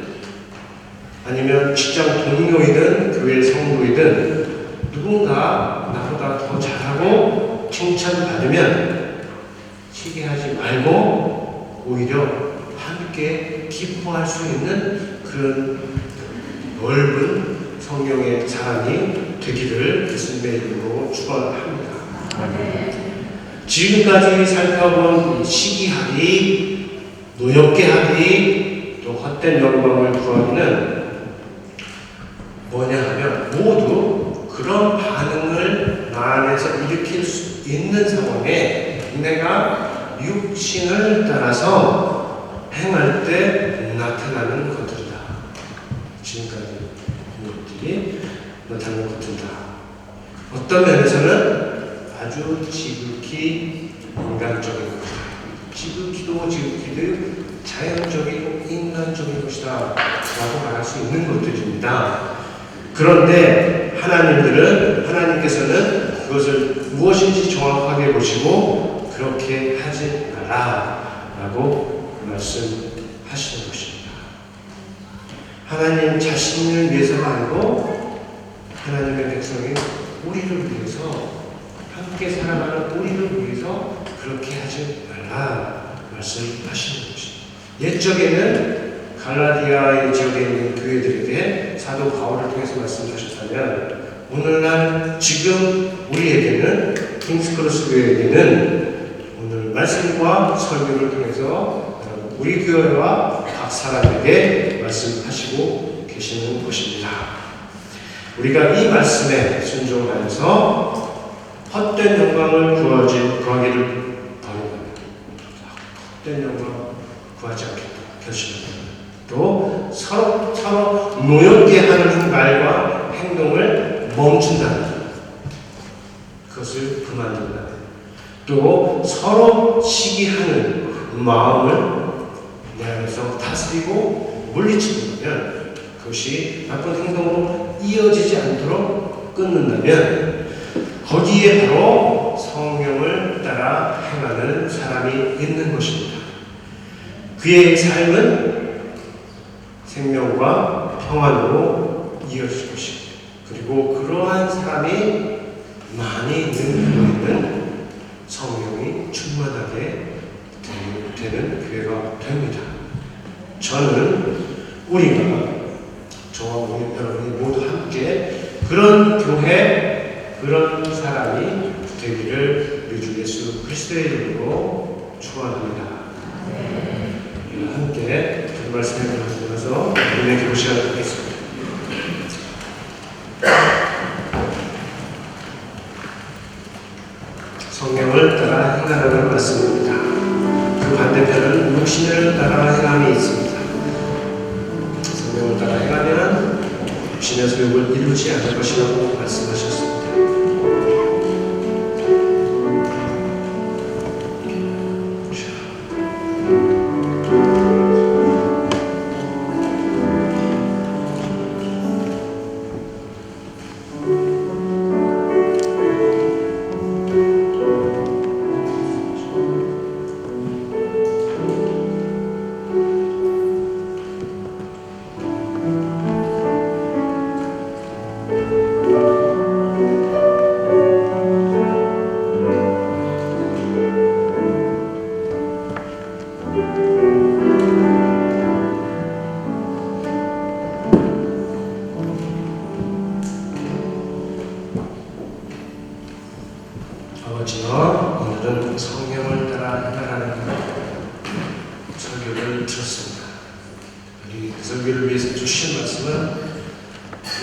아니면 직장 동료이든 교회 성도이든 누군가 나보다 더 잘하고 칭찬받으면 시기하지 말고 오히려 함께 기뻐할 수 있는 그런 넓은 성령의 사람이 되기를 예수님의 이름으로 축원합니다. 지금까지 살펴본 시기하기, 노엽게 하기, 또 헛된 영광을 구하기는 뭐냐 하면 모두 그런 반응을 나 안에서 일으킬 수 있는 상황에 내가 육신을 따라서 행할 때 나타나는 것들이다. 지금까지 것들이 나타나는 것들이다. 어떤 면에서는 아주 지극히 인간적인 것이다. 지극히도 자연적이고 인간적인 것이다 라고 말할 수 있는 것들입니다. 그런데 하나님께서는 그것을 무엇인지 정확하게 보시고 그렇게 하지 마라 라고 말씀하시는 것입니다. 하나님 자신을 위해서가 아니고 하나님의 백성인 우리를 위해서, 함께 살아가는 우리를 위해서 그렇게 하지 말라 말씀하시는 것입니다. 옛적에는 갈라디아 지역에 있는 교회들에게 사도 바울을 통해서 말씀하셨다면, 오늘날 지금 우리에게는, 킹스크로스 교회에게는 오늘 말씀과 설교를 통해서 우리 교회와 각 사람에게 말씀하시고 계시는 것입니다. 우리가 이 말씀에 순종하여서 헛된 영광을 구하기를 버린다면, 헛된 영광 구하지 않겠다 결심한다면, 또 서로 노엽게 하는 말과 행동을 멈춘다면, 그것을 그만둔다면, 또 서로 시기하는 마음을 내 안에서 다스리고 물리친다면, 그것이 나쁜 행동으로 이어지지 않도록 끊는다면, 거기에 바로 성령을 따라 행하는 사람이 있는 것입니다. 그의 삶은 생명과 평안으로 이어질 것입니다. 그리고 그러한 사람이 많이 있는 교회는 성령이 충만하게 되는 교회가 됩니다. 저는 저와 우리 여러분이 모두 함께 그런 교회, 그런 사람이 되기를 우리 주 예수 그리스도의 이름으로 축원합니다. 함께 그 말씀에 들어서 은혜 기도 시작하겠습니다. 성령을 따라 행하라는 말씀입니다. 그 반대편은 육신을 따라 행함이 있습니다. 성령을 따라 행하면 육신의 소욕을 이루지 않을 것이라고 말씀하셨습니다. 아버지여, 오늘은 성령을 따라 행하라는 설교를 들었습니다. 우리 그 설교를 위해서 주신 말씀은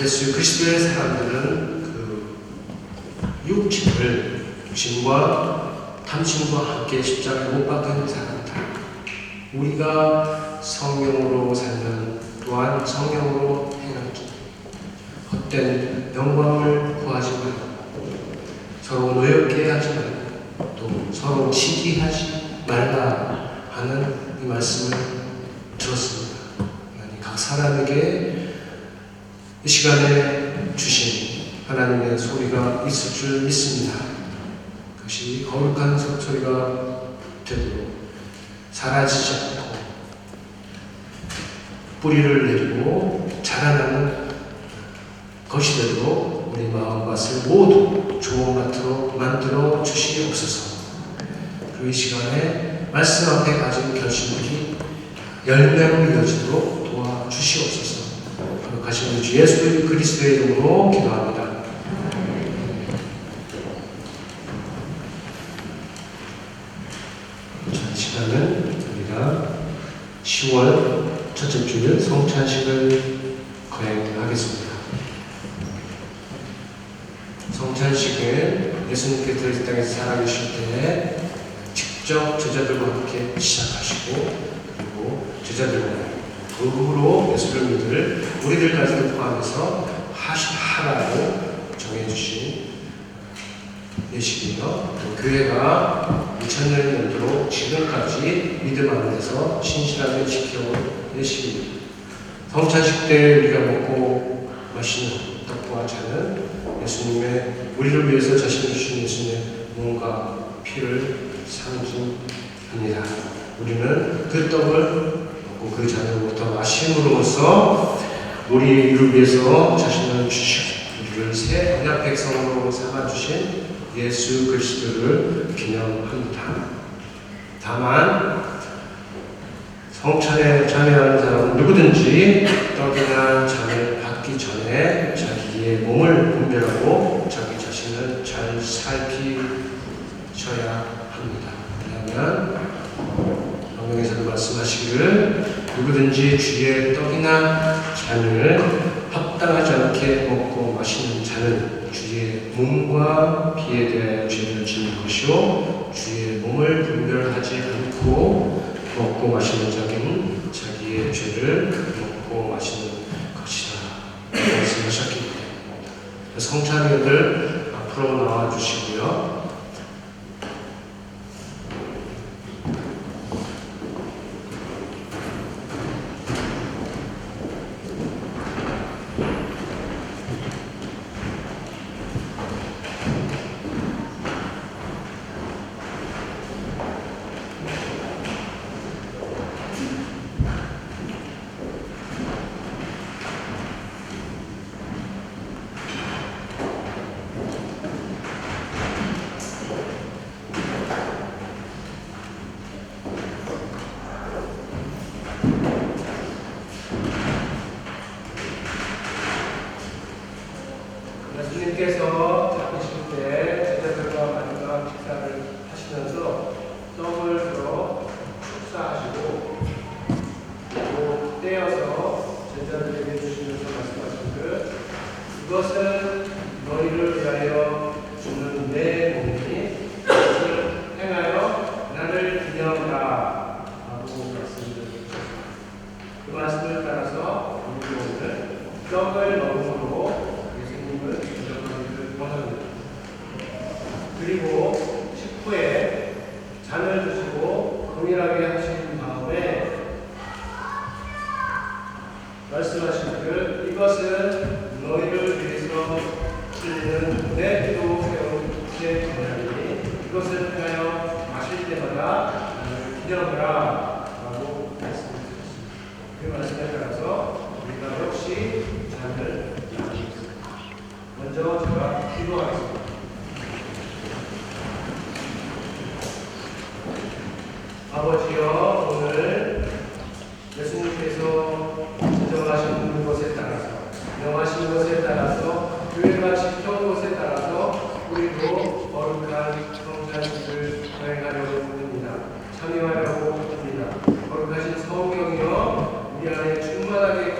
예수 그리스도의 사람들은 그 육신과 탐심과 함께 십자가에 못 박힌 사람들, 우리가 성령으로 살면 또한 성령으로 행하기, 헛된 영광을 구하지 말고 서로 노엽게 하지 말고 또 서로 시기하지 말라 하는 이 말씀을 들었습니다. 각 사람에게 이 시간에 주신 하나님의 소리가 있을 줄 믿습니다. 그것이 거룩한 소리가 되도록 사라지지 않고 뿌리를 내리고 자라나는 것이 되도록 우리 마음밭을 모두 좋은 밭으로 만들어 주시옵소서. 그 이 시간에 말씀 앞에 가진 결심들이 열매로 이어지도록 도와주시옵소서. 거룩하신 주 예수 그리스도의 이름으로 기도합니다. 이 시간은 우리가 10월 첫째 주일 성찬식을 거행하겠습니다. 성찬식은 예수님께서 이 땅에서 살아계실 때에 직접 제자들과 함께 시작하시고, 그리고 제자들과 그 후로 예수를 믿을 우리들까지를 포함해서 하라고 정해주신 예식이며 또 교회가 2000년이 넘도록 지금까지 믿음 안에서 신실하게 지켜온 예식입니다. 성찬식 때 우리가 먹고 마시는 떡과 잔은 예수님의 우리를 위해서 자신을 주신 예수님의 몸과 피를 상징합니다. 우리는 그 떡을 먹고 그 잔을 부터 마심으로써 우리를 위해서 자신을 주시고 우리를 새 언약 백성으로 삼아주신 예수 그리스도를 기념합니다. 다만 성찬에 참여하는 사람은 누구든지 떡이나 잔을 받기 전에 자기의 몸을 분별하고 자기 자신을 잘 살피셔야 합니다. 왜냐하면 성경에서도 말씀하시기를 누구든지 주의 떡이나 잔을 합당하지 않게 먹고 마시는 자는 주의 몸과 피에 대하여 죄를 짓는 것이요 주의 몸을 분별하지 않고 먹고 마시는 자는 자기의 죄를 먹고 마시는 것이다 말씀하셨기 때문입니다. 성찬이들 앞으로 나와주시고요. 예수님께서 잡으실 때 제자들과 마지막 식사를 하시면서 떡을 들어 축사하시고 또 떼어서 제자들에게 주시면서 말씀하시기를 이것은 너희를 위하여 주는 내 몸이니 이것을 행하여 나를 기념하라 라고 말씀드렸습니다. 그 말씀을 따라서 우리 오늘 떡을 먹음으로 인정하기를 원합니다. 그리고 식후에 잔을 드시고 동일하게 하신 다음에 말씀하시기를 이것은 너희를 위해서 흘리는 내 피로 세운 제 제자이니 이것을 하여 마실 때마다 나를 기념하라 라고 말씀드렸습니다. 그 말씀에 따라서 우리가 역시 잔을 먼저 제가 기도하겠습니다. 아버지여 오늘 예수님께서 지정하신 것에 따라서 명하신 것에 따라서 교회가 지켜온 것에 따라서 우리도 거룩한 성찬식을 수행하려고 합니다. 참여하려고 합니다. 거룩하신 성령이여 우리 안에 충만하게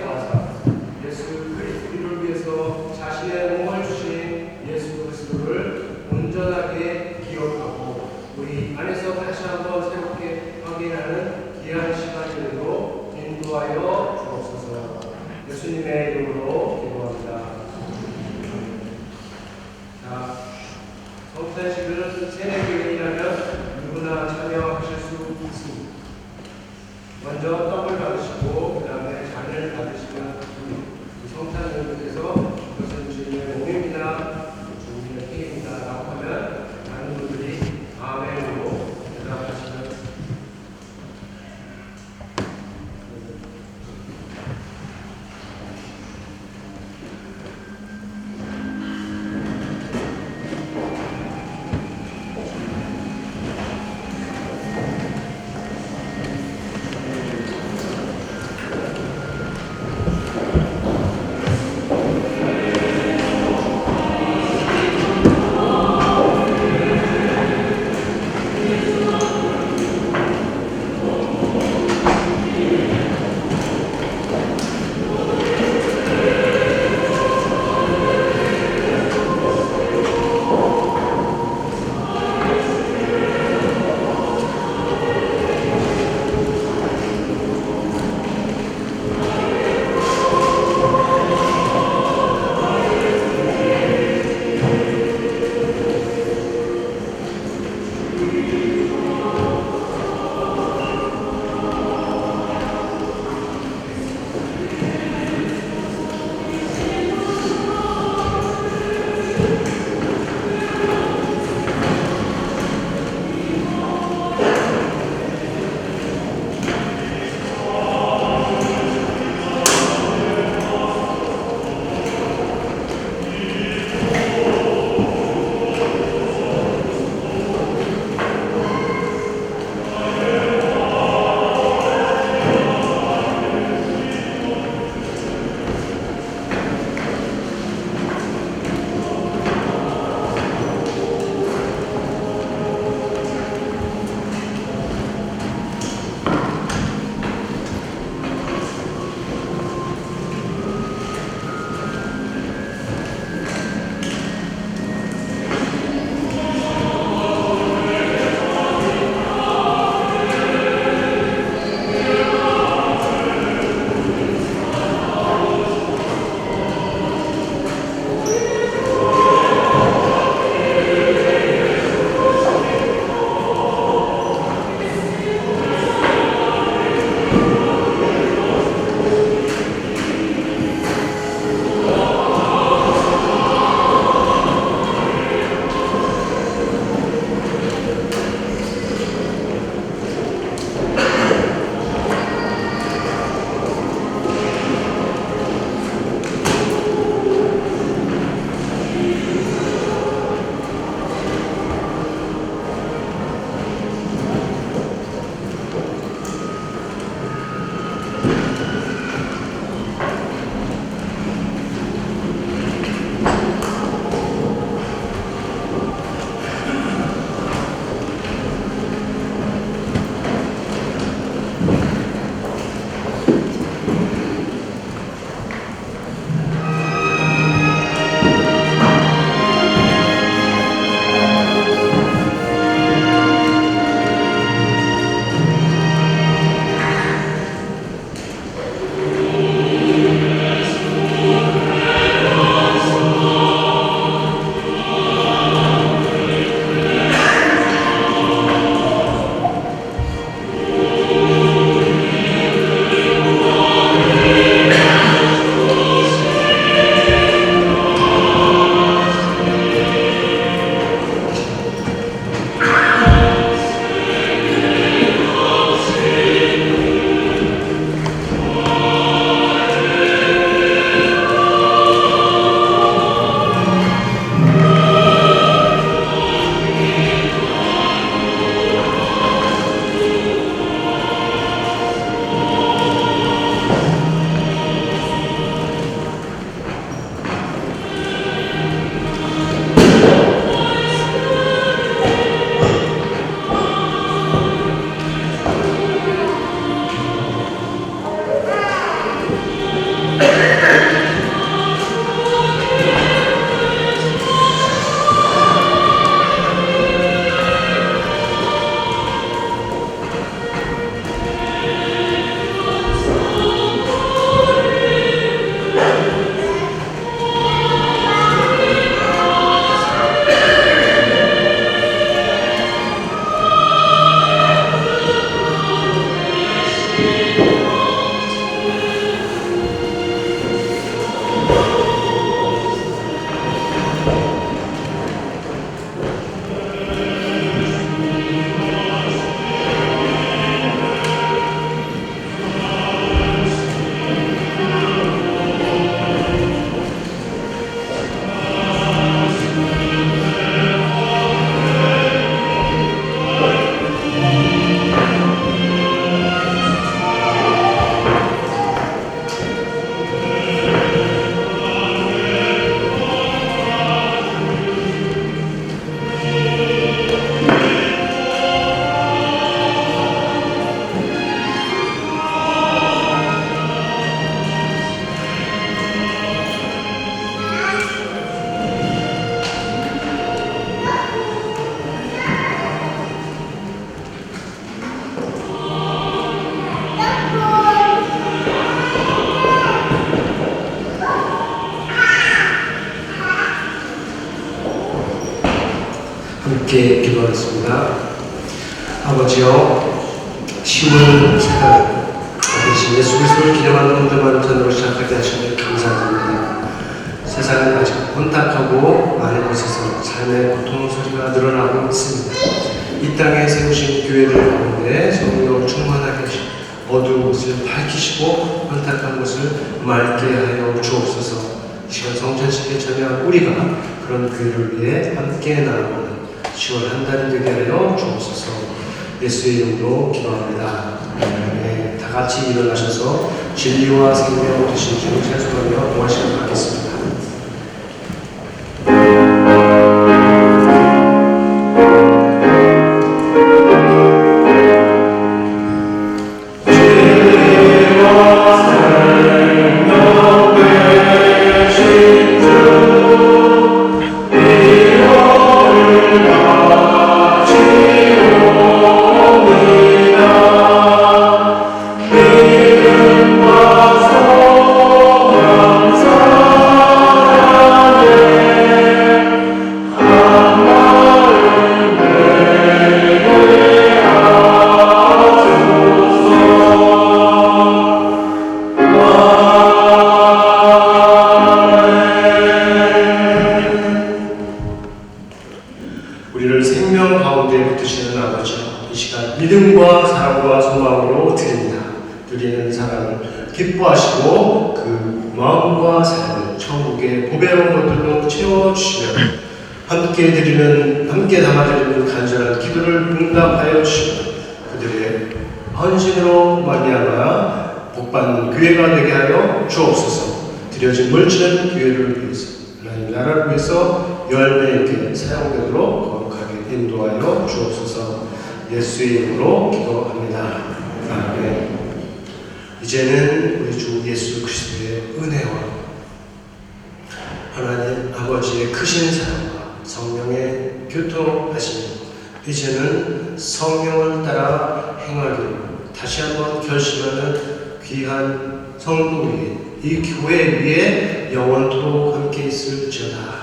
함께 기도하겠습니다. 아버지여, 10월 4일 대신 예수 그리스도를 기념하는 운동하는 전으로 시작하게 하시니 감사드립니다. 세상은 아직 혼탁하고 많은 곳에서 삶의 고통 소리가 늘어나고 있습니다. 이 땅에 세우신 교회를 가운데 성령으로 충만하게 하시고 어두운 곳을 밝히시고 혼탁한 곳을 맑게 하여 주옵소서. 시간 성찬식에 참여한 우리가 그런 교회를 위해 함께 나아가는 10월 한 달이 되게 하여 주옵소서. 예수의 이름으로 기도합니다. 네, 다 같이 일어나셔서 진리와 생명 되신 주님 찬송하며 동화 시간 갖겠습니다. 우리를 생명 가운데 붙드시는 아버지여, 이 시간 믿음과 사랑과 소망으로 드립니다. 드리는 사랑을 기뻐하시고 그 마음과 삶을 천국의 보배로운 것들로 채워주시며 함께 담아드리는 간절한 기도를 응답하여 주시며 그들의 헌신으로 말미암아 복받는 교회가 되게 하여 주옵소서. 드려진 물질은 교회를 위해서, 하나님 나라를 위해서 열매 있게 사용되도록 거룩하게 인도하여 주옵소서. 예수의 이름으로 기도합니다. 아멘. 이제는 우리 주 예수 그리스도의 은혜와 하나님 아버지의 크신 사랑과 성령의 교통하심이 이제는 성령을 따라 행하기로 다시 한번 결심하는 귀한 성도 위에, 이 교회 위에 영원토록 함께 있을지어다.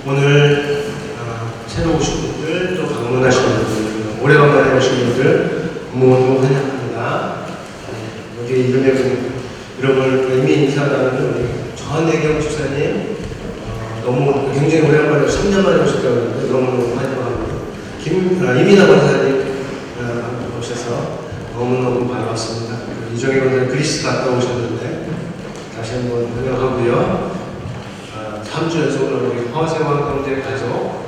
오늘 새로 오신 분들, 또 방문하신 분들, 오래간만에 오신 분들 모두 환영합니다. 여기 이름을 이미 인사 나누는 우리 전혜경 집사님, 너무 굉장히 오래간만에 3년 만에 오셨다고 하는데 너무너무 환영합니다. 이민아 권사님 오셔서 너무너무 반갑습니다. 이정희 권사님 그리스 갔다 오셨는데 다시 한번 환영하고요. 3주 연속으로 우리 화세왕 형제 가족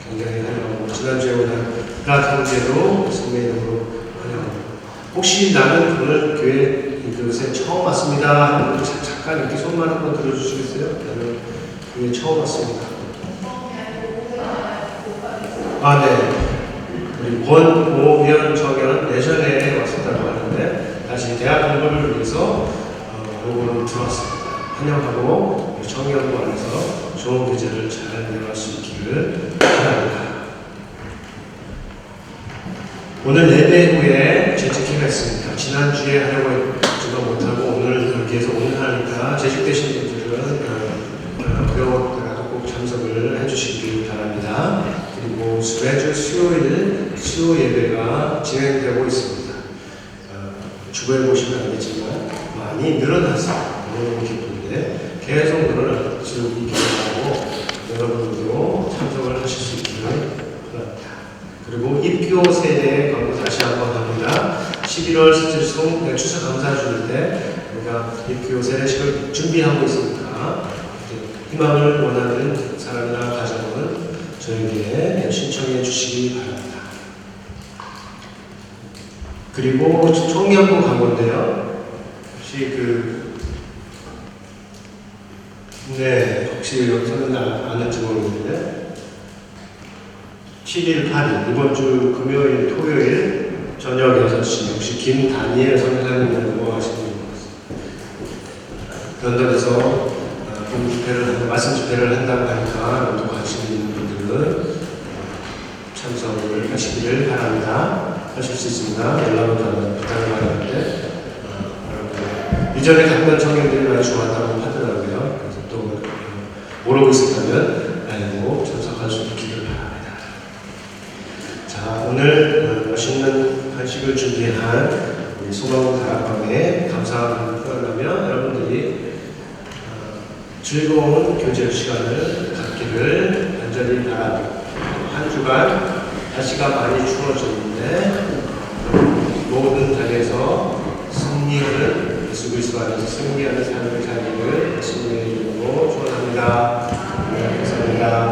굉장히 환영하고, 지난주에 오는 라 형제도 승리으로 환영합니다. 혹시 나는 오늘 교회 이곳에 처음 왔습니다 하는 분들 잠깐 이렇게 손만 한번 들어주시겠어요? 나는 교회 처음 왔습니다. 네. 우리 권오연 정연 예전에 왔었다고 하는데 다시 대학 공부를 위해서 요거를 들어왔습니다. 환영하고 정연부 안에서 좋은 계절을 잘 이어갈 수 있기를 바랍니다. 오늘 예배 후에 재직회가 있습니다. 지난주에 하려고 했지도 못하고 오늘 여기에서 오늘 하니까 재직되신 분들은 배워가지고 꼭 참석을 해주시길 바랍니다. 그리고 매주 수요일 수요 예배가 진행되고 있습니다. 주보에 보시면 알겠지만 많이 늘어났어요. 너무 기쁜데 계속 늘어나고 여러분도 참석을 하실 수 있기를 바랍니다. 그리고 입교 세례 광고 다시 한번 합니다. 11월 셋째 주 추석 감사 주일 때 우리가 입교 세례식을 준비하고 있으니까 희망을 원하는 사람이나 가정은 저에게 신청해 주시기 바랍니다. 그리고 청년부 광고인데요. 혹시 여기서는 아는지 모르겠는데 7일, 8일 이번 주 금요일, 토요일 저녁 6시 혹시 김다니엘 선생님이라고 하시는 분 런던에서 공부 집회를 말씀 집회를 한다고 하니까 또 관심 있는 분들은 참석을 하시기를 바랍니다. 하실 수 있습니다. 연락을 부탁을 받았는데 이전에 갔던 청년들이 많이 좋았다고 하더라고요. 그래서 또 모르고 있었다면 알고 참석할 수 있기를 바랍니다. 자, 오늘 맛있는 간식을 준비한 우리 소망 다락방에 감사함을 표현하며 여러분들이 즐거운 교제 시간을 갖기를 간절히 바랍니다. 한 주간 날씨가 많이 추워졌는데 모든 단에서 승리하는 예수 그리스도 안에서 승리하는 삶을 살기를 예수님의 이름으로 축원합니다. 감사합니다.